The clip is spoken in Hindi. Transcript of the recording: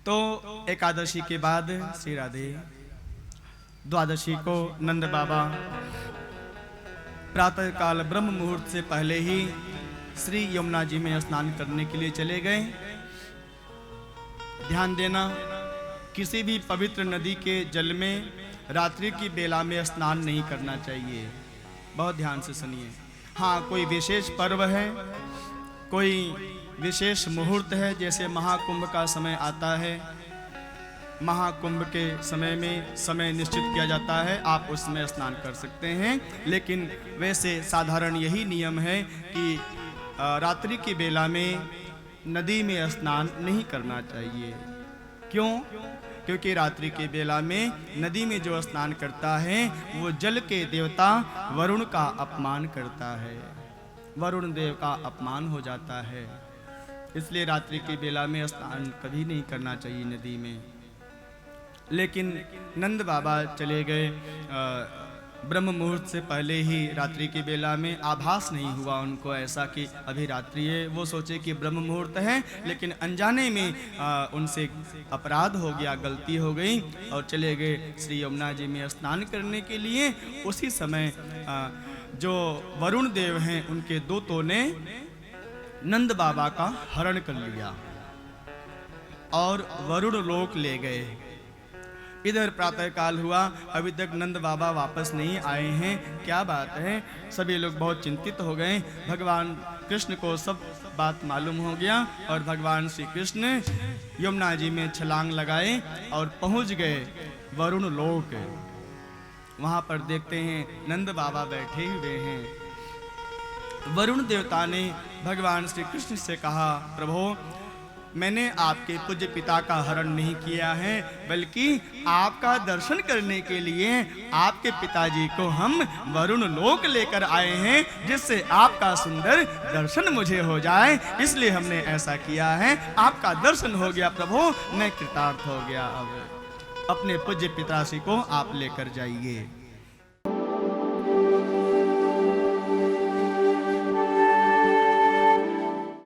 तो एकादशी के बाद श्री राधे द्वादशी को नंद बाबा प्रातः काल ब्रह्म मुहूर्त से पहले ही श्री यमुना जी में स्नान करने के लिए चले गए। ध्यान देना, किसी भी पवित्र नदी के जल में रात्रि की बेला में स्नान नहीं करना चाहिए। बहुत ध्यान से सुनिए। हाँ, कोई विशेष पर्व है, कोई विशेष मुहूर्त है, जैसे महाकुंभ का समय आता है, महाकुंभ के समय में समय निश्चित किया जाता है, आप उसमें स्नान कर सकते हैं। लेकिन वैसे साधारण यही नियम है कि रात्रि की बेला में नदी में स्नान नहीं करना चाहिए। क्यों? क्योंकि रात्रि के बेला में नदी में जो स्नान करता है वो जल के देवता वरुण का अपमान करता है, वरुण देव का अपमान हो जाता है। इसलिए रात्रि की बेला में स्नान कभी नहीं करना चाहिए नदी में। लेकिन नंद बाबा चले गए ब्रह्म मुहूर्त से पहले ही। रात्रि की बेला में आभास नहीं हुआ उनको ऐसा कि अभी रात्रि है। वो सोचे कि ब्रह्म मुहूर्त है, लेकिन अनजाने में उनसे अपराध हो गया, गलती हो गई और चले गए श्री यमुना जी में स्नान करने के लिए। उसी समय जो वरुण देव हैं उनके दूतों ने नंद बाबा का हरण कर लिया और वरुण लोक ले गए। इधर प्रातः काल हुआ, अभी तक नंद बाबा वापस नहीं आए हैं, क्या बात है। सभी लोग बहुत चिंतित हो गए। भगवान कृष्ण को सब बात मालूम हो गया और भगवान श्री कृष्ण यमुना जी में छलांग लगाए और पहुंच गए वरुण लोक। वहां पर देखते हैं नंद बाबा बैठे हुए हैं। वरुण देवता ने भगवान श्री कृष्ण से कहा, प्रभु, मैंने आपके पूज्य पिता का हरण नहीं किया है, बल्कि आपका दर्शन करने के लिए आपके पिताजी को हम वरुण लोक लेकर आए हैं, जिससे आपका सुंदर दर्शन मुझे हो जाए, इसलिए हमने ऐसा किया है। आपका दर्शन हो गया प्रभु, मैं कृतार्थ हो गया। अब अपने पूज्य पिताजी को आप लेकर जाइए।